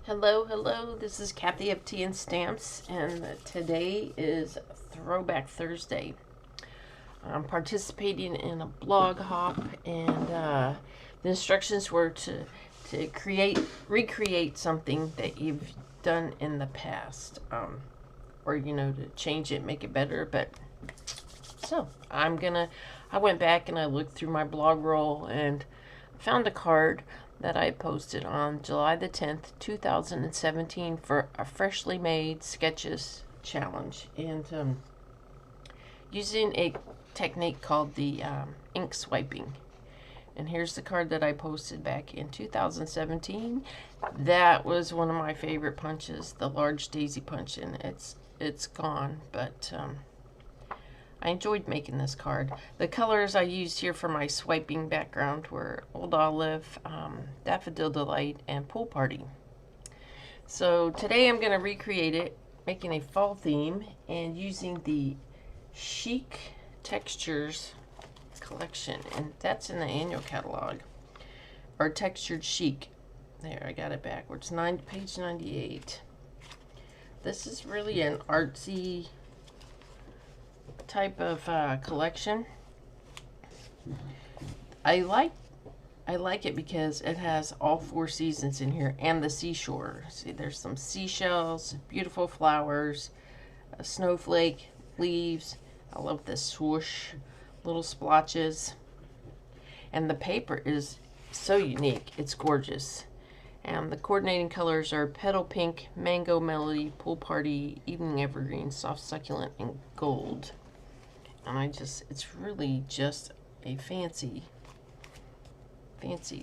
Hello, this is Kathy of Tea and Stamps, and today is Throwback Thursday. I'm participating in a blog hop, and the instructions were to recreate something that you've done in the past, or to change it, make it better. But so I went back and I looked through my blog roll and found a card that I posted on July the 10th, 2017 for a freshly made sketches challenge, and using a technique called the ink swiping. And here's the card that I posted back in 2017. That was one of my favorite punches, the large daisy punch, and it's gone, but I enjoyed making this card. The colors I used here for my swiping background were Old Olive, Daffodil Delight, and Pool Party. So today I'm going to recreate it, making a fall theme, and using the Chic Textures collection, and that's in the annual catalog, or Textured Chic. There, I got it backwards. Page 98. This is really an artsy type of collection. I like it because it has all four seasons in here and the seashore. See, there's some seashells, beautiful flowers, a snowflake, leaves. I love this swoosh, little splotches, and the paper is so unique. It's gorgeous. And the coordinating colors are Petal Pink, Mango Melody, Pool Party, Evening Evergreen, Soft Succulent, and Gold. And it's really just a fancy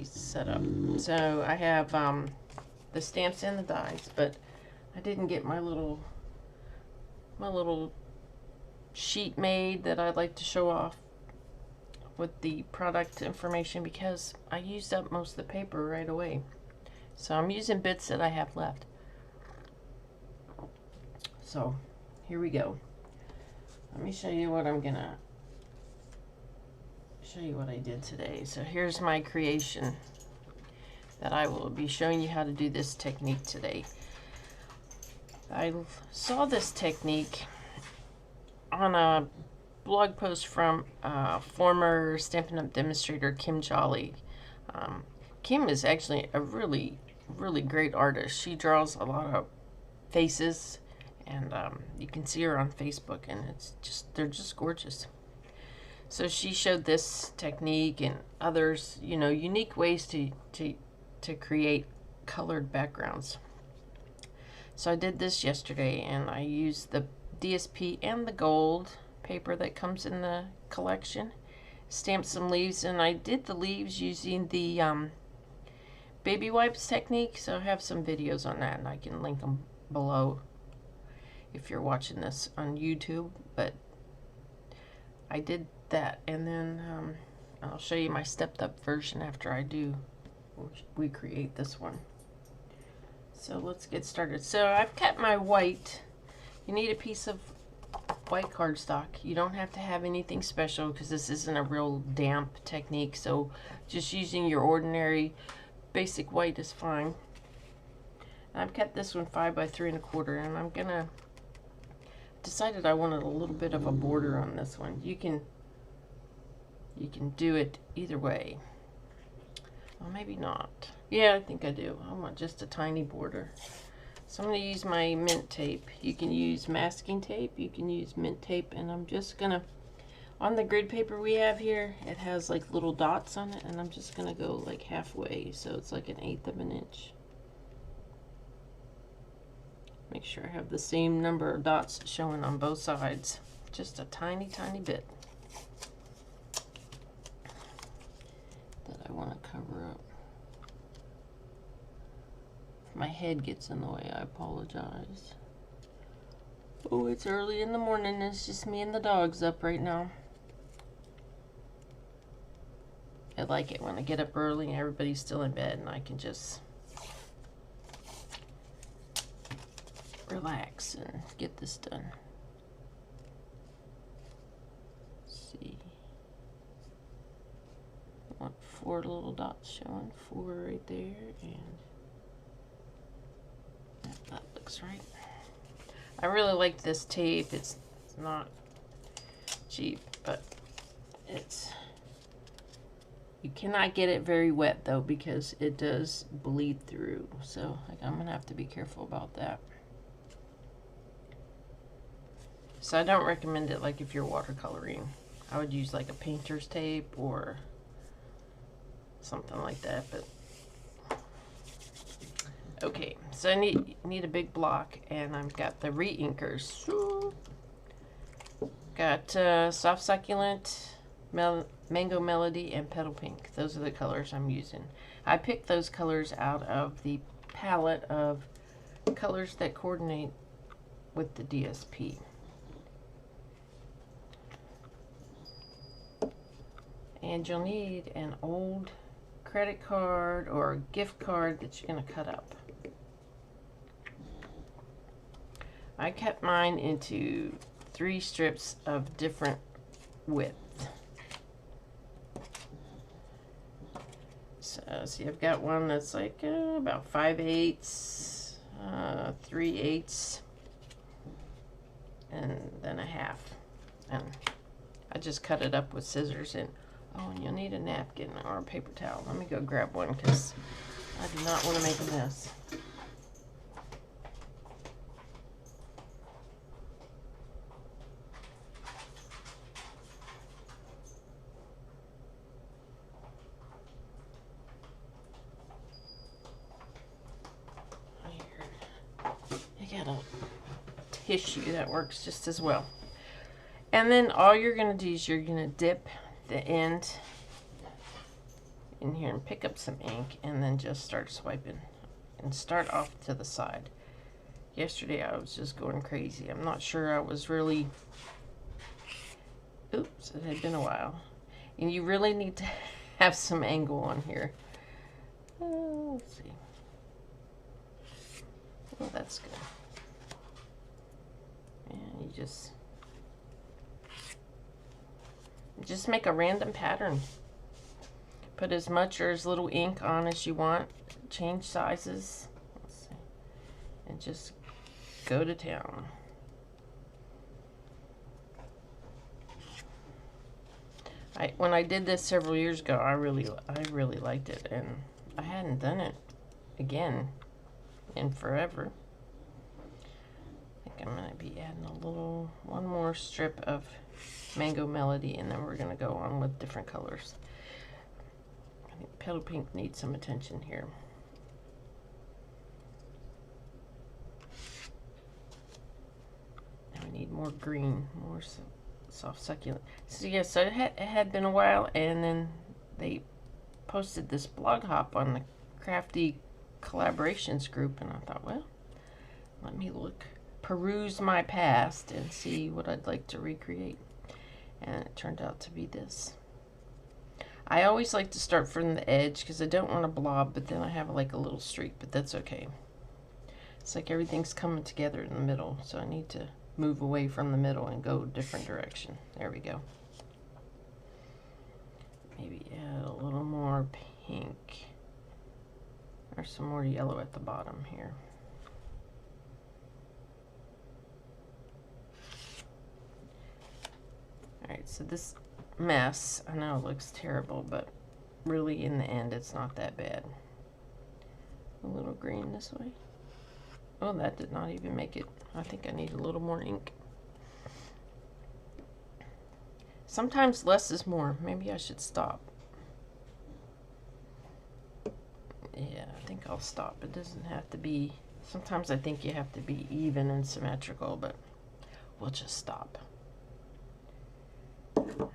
setup. So I have the stamps and the dies, but I didn't get my little sheet made that I'd like to show off with the product information because I used up most of the paper right away. So I'm using bits that I have left. So here we go. Let me show you what I did today. So here's my creation that I will be showing you how to do this technique today. I saw this technique on a blog post from former Stampin' Up demonstrator Kim Jolley. Kim is actually a really great artist. She draws a lot of faces, and you can see her on Facebook, and they're just gorgeous. So she showed this technique and others, unique ways to create colored backgrounds. So I did this yesterday, and I used the DSP and the gold paper that comes in the collection, stamped some leaves, and I did the leaves using the baby wipes technique. So I have some videos on that, and I can link them below if you're watching this on YouTube. But I did that, and then I'll show you my stepped up version after I do recreate this one. So let's get started. So I've cut my white. You need a piece of white cardstock. You don't have to have anything special because this isn't a real damp technique, so just using your ordinary basic white is fine. I've cut this one 5 by 3 1/4, and I'm gonna decided I wanted a little bit of a border on this one. You can do it either way. Well, maybe not. Yeah, I think I do. I want just a tiny border. So I'm going to use my mint tape. You can use masking tape, you can use mint tape, and I'm just going to, on the grid paper we have here, it has like little dots on it, and I'm just going to go like halfway, so it's like 1/8 of an inch. Make sure I have the same number of dots showing on both sides. Just a tiny bit that I want to cover up. If my head gets in the way, I apologize. Oh, it's early in the morning. It's just me and the dogs up right now. I like it when I get up early and everybody's still in bed and I can just relax and get this done. Let's see. I want 4 little dots showing, 4 right there, and looks, right? I really like this tape. It's not cheap, but you cannot get it very wet though, because it does bleed through. So I'm gonna have to be careful about that. So I don't recommend it like if you're watercoloring. I would use like a painter's tape or something like that, but okay, so I need a big block, and I've got the re-inkers. Got Soft Succulent, Mango Melody, and Petal Pink. Those are the colors I'm using. I picked those colors out of the palette of colors that coordinate with the DSP. And you'll need an old credit card or a gift card that you're going to cut up. I cut mine into 3 strips of different width. So see, I've got one that's like about 5/8, 3/8, and then a half. And I just cut it up with scissors. And oh, and you'll need a napkin or a paper towel. Let me go grab one because I do not want to make a mess. You got a tissue that works just as well. And then all you're going to do is you're going to dip the end in here and pick up some ink, and then just start swiping and start off to the side. Yesterday I was just going crazy. I'm not sure I was really, oops, it had been a while. And you really need to have some angle on here. Let's see. Oh, that's good. And you just make a random pattern. Put as much or as little ink on as you want. Change sizes. Let's see. And just go to town. When I did this several years ago, I really liked it, and I hadn't done it again in forever. I think I'm gonna be adding one more strip of Mango Melody, and then we're gonna go on with different colors. I think Petal Pink needs some attention here. Now we need more green, more Soft Succulent. So yeah, so it had been a while, and then they posted this blog hop on the Crafty Collaborations group, and I thought, well, let me peruse my past and see what I'd like to recreate. And it turned out to be this. I always like to start from the edge because I don't want a blob, but then I have like a little streak, but that's okay. It's like everything's coming together in the middle, so I need to move away from the middle and go a different direction. There we go. Maybe add a little more pink. There's some more yellow at the bottom here. Alright, so this mess, I know it looks terrible, but really in the end it's not that bad. A little green this way. Oh, that did not even make it. I think I need a little more ink. Sometimes less is more. Maybe I should stop. Yeah, I think I'll stop. It doesn't have to be. Sometimes I think you have to be even and symmetrical, but we'll just stop. But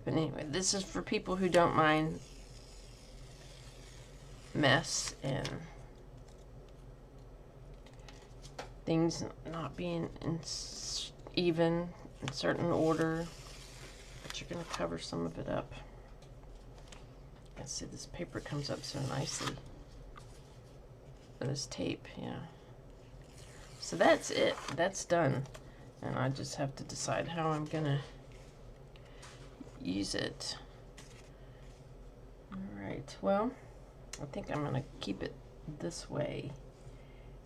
anyway, this is for people who don't mind mess and things not being even in certain order, but you're going to cover some of it up. Let's see, this paper comes up so nicely. This tape, yeah. So that's it. That's done. And I just have to decide how I'm going to use it. Alright, well, I think I'm going to keep it this way.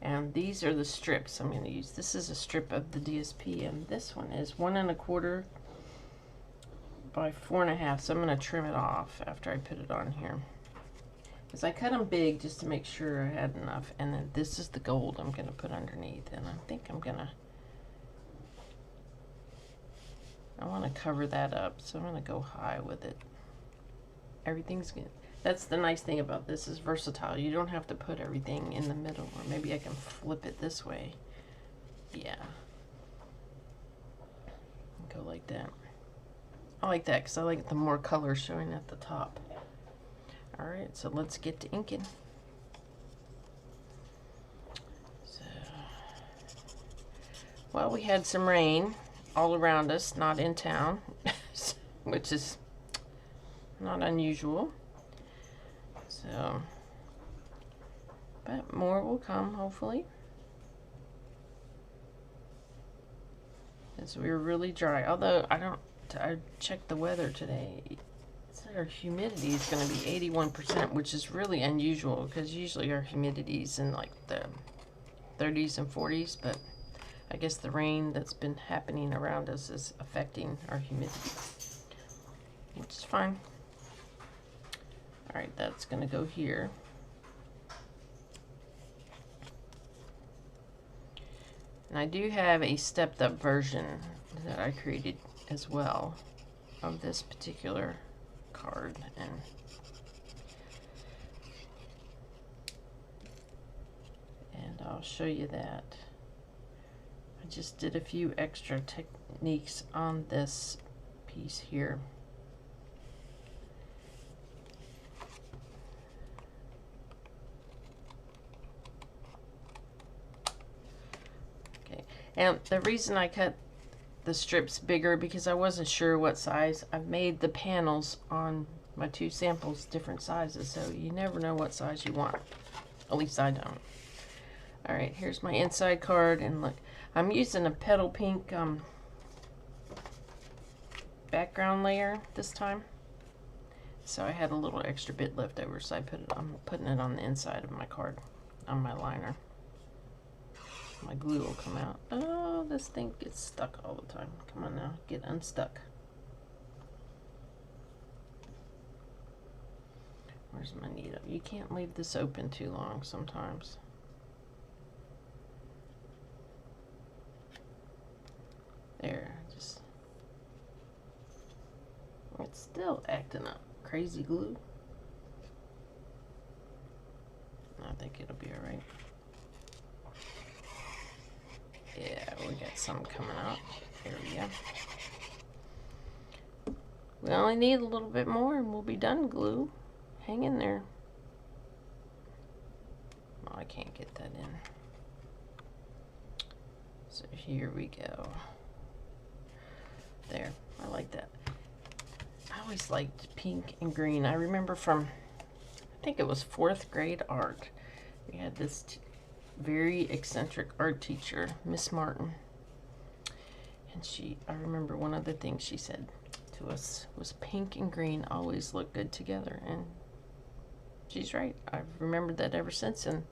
And these are the strips I'm going to use. This is a strip of the DSP, and this one is 1 1/4 by 4 1/2. So I'm going to trim it off after I put it on here. Because I cut them big just to make sure I had enough. And then this is the gold I'm going to put underneath. And I think I want to cover that up. So I'm going to go high with it. Everything's good. That's the nice thing about this, is versatile. You don't have to put everything in the middle. Or maybe I can flip it this way. Yeah. Go like that. I like that because I like the more color showing at the top. Alright, so let's get to inking. So, well, we had some rain all around us, not in town, which is not unusual. So, but more will come, hopefully. As we were really dry. Although I checked the weather today. Our humidity is going to be 81%, which is really unusual because usually our humidity is in like the 30s and 40s, but I guess the rain that's been happening around us is affecting our humidity, which is fine. Alright, that's going to go here. And I do have a stepped up version that I created as well of this particular card, and I'll show you that. I just did a few extra techniques on this piece here. Okay, and the reason I cut the strips bigger because I wasn't sure what size. I've made the panels on my 2 samples different sizes, so you never know what size you want. At least I don't. Alright, here's my inside card, and look, I'm using a petal pink background layer this time. So I had a little extra bit left over, so I'm putting it on the inside of my card, on my liner. My glue will come out. Oh, this thing gets stuck all the time. Come on now, get unstuck. Where's my needle? You can't leave this open too long sometimes. There, just... It's still acting up. Crazy glue. I think it'll be alright. Yeah, we got some coming out. There we go. We only need a little bit more and we'll be done, glue. Hang in there. Oh, I can't get that in. So here we go. There, I like that. I always liked pink and green. I remember from, I think it was 4th grade art. We had this very eccentric art teacher, Miss Martin, and I remember one of the things she said to us was pink and green always look good together, and she's right. I've remembered that ever since, and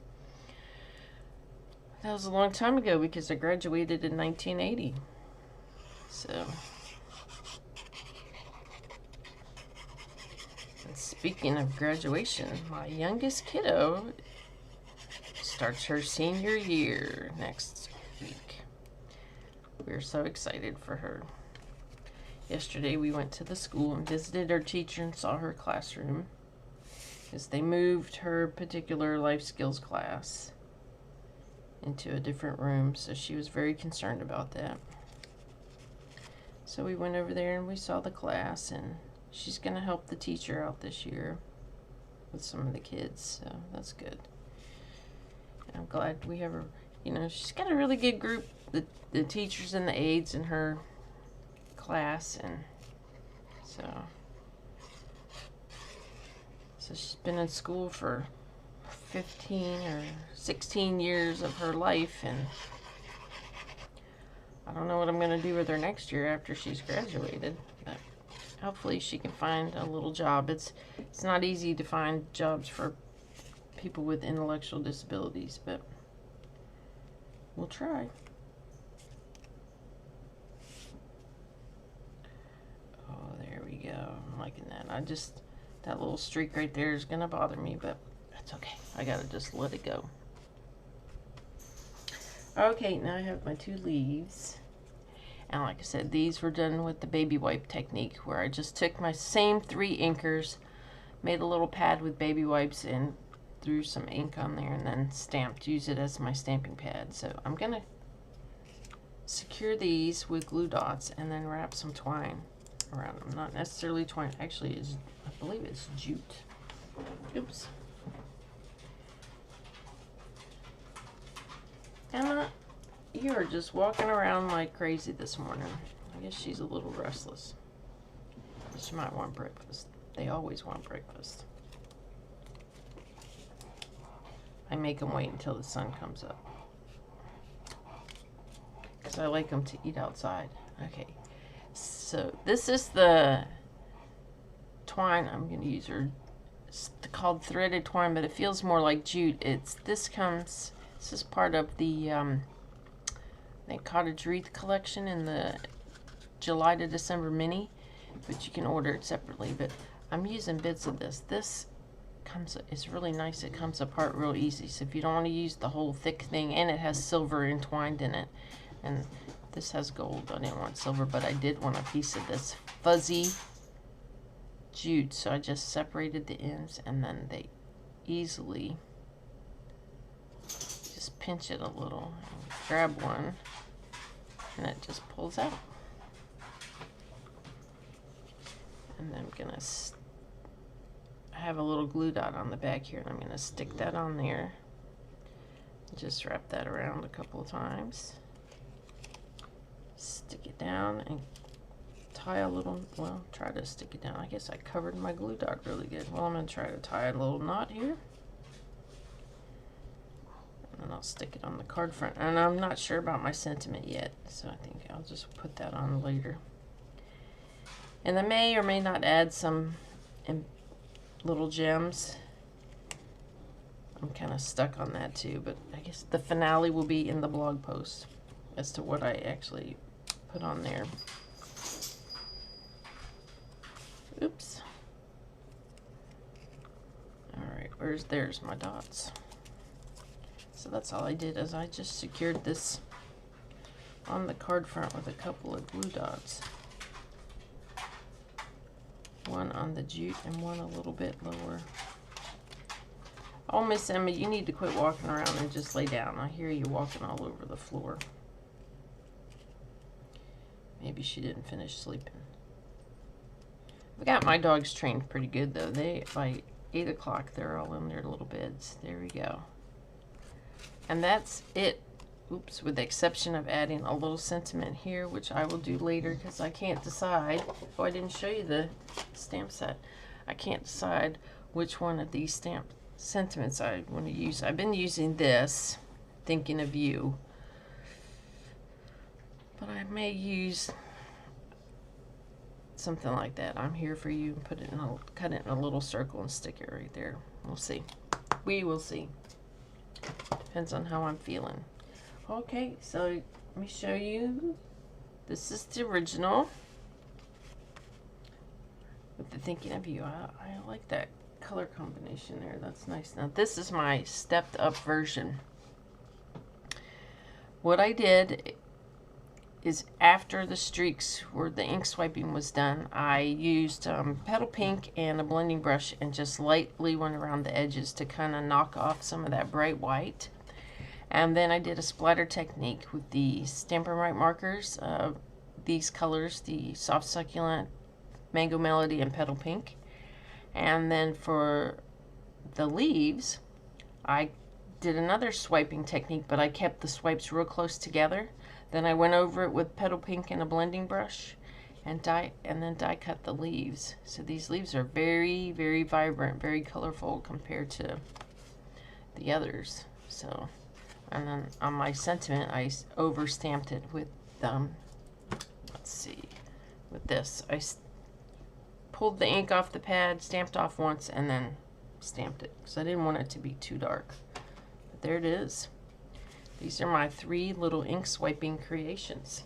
that was a long time ago because I graduated in 1980. So, and speaking of graduation, my youngest kiddo starts her senior year next week. We're so excited for her. Yesterday we went to the school and visited her teacher and saw her classroom, because they moved her particular life skills class into a different room, so she was very concerned about that. So we went over there and we saw the class, and she's going to help the teacher out this year with some of the kids, so that's good. I'm glad we have her, you know, she's got a really good group, the teachers and the aides in her class, and so she's been in school for 15 or 16 years of her life, and I don't know what I'm going to do with her next year after she's graduated, but hopefully she can find a little job. It's not easy to find jobs for people with intellectual disabilities, but we'll try. Oh, there we go. I'm liking that. That little streak right there is gonna bother me, but that's okay. I gotta just let it go. Okay, now I have my 2 leaves. And like I said, these were done with the baby wipe technique, where I just took my same 3 inkers, made a little pad with baby wipes, and threw some ink on there, and then stamped, use it as my stamping pad. So I'm gonna secure these with glue dots and then wrap some twine around them. Not necessarily twine, actually I believe it's jute. Oops. Emma, you are just walking around like crazy this morning. I guess she's a little restless. She might want breakfast. They always want breakfast. I make them wait until the sun comes up, because I like them to eat outside. Okay, so this is the twine I'm going to use. It's called threaded twine, but it feels more like jute. This is part of the Cottage Wreath collection in the July to December mini, but you can order it separately. But I'm using bits of this. It's really nice. It comes apart real easy. So if you don't want to use the whole thick thing, and it has silver entwined in it, and this has gold. I didn't want silver, but I did want a piece of this fuzzy jute. So I just separated the ends, and then they easily just pinch it a little, and grab one, and it just pulls out. And then I'm gonna I have a little glue dot on the back here, and I'm gonna stick that on there. Just wrap that around a couple of times. Stick it down and tie a little, well, try to stick it down. I guess I covered my glue dot really good. Well, I'm gonna try to tie a little knot here. And then I'll stick it on the card front. And I'm not sure about my sentiment yet, so I think I'll just put that on later. And I may or may not add some little gems. I'm kind of stuck on that too, but I guess the finale will be in the blog post as to what I actually put on there. Oops. Alright, there's my dots. So that's all I did, is I just secured this on the card front with a couple of glue dots. One on the jute and one a little bit lower. Oh, Miss Emma, you need to quit walking around and just lay down. I hear you walking all over the floor. Maybe she didn't finish sleeping. I got my dogs trained pretty good, though. By 8 o'clock, they're all in their little beds. There we go. And that's it. Oops, with the exception of adding a little sentiment here, which I will do later because I can't decide. Oh, I didn't show you the stamp set. I can't decide which one of these stamp sentiments I want to use. I've been using this, thinking of you, but I may use something like that. I'm here for you, and cut it in a little circle and stick it right there. We'll see. We will see. Depends on how I'm feeling. Okay, so let me show you. This is the original with the thinking of you. I like that color combination there. That's nice. Now this is my stepped up version. What I did is, after the streaks where the ink swiping was done, I used petal pink and a blending brush and just lightly went around the edges to kind of knock off some of that bright white. And then I did a splatter technique with the Stampin' Up markers, these colors, the Soft Succulent, Mango Melody, and Petal Pink. And then for the leaves, I did another swiping technique, but I kept the swipes real close together. Then I went over it with Petal Pink and a blending brush, and then die cut the leaves. So these leaves are very, very vibrant, very colorful compared to the others. So. And then on my sentiment, I over stamped it with, let's see, with this. I pulled the ink off the pad, stamped off once, and then stamped it, because I didn't want it to be too dark. But there it is. These are my 3 little ink swiping creations.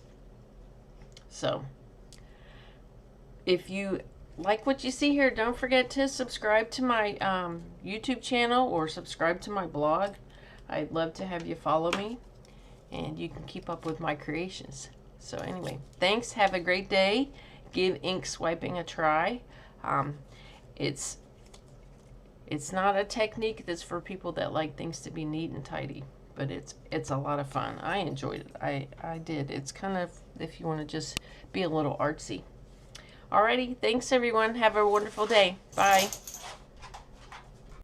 So, if you like what you see here, don't forget to subscribe to my YouTube channel or subscribe to my blog. I'd love to have you follow me, and you can keep up with my creations. So anyway, thanks. Have a great day. Give ink swiping a try. It's not a technique that's for people that like things to be neat and tidy, but it's a lot of fun. I enjoyed it. I did. It's kind of, if you want to just be a little artsy. Alrighty, thanks everyone. Have a wonderful day. Bye.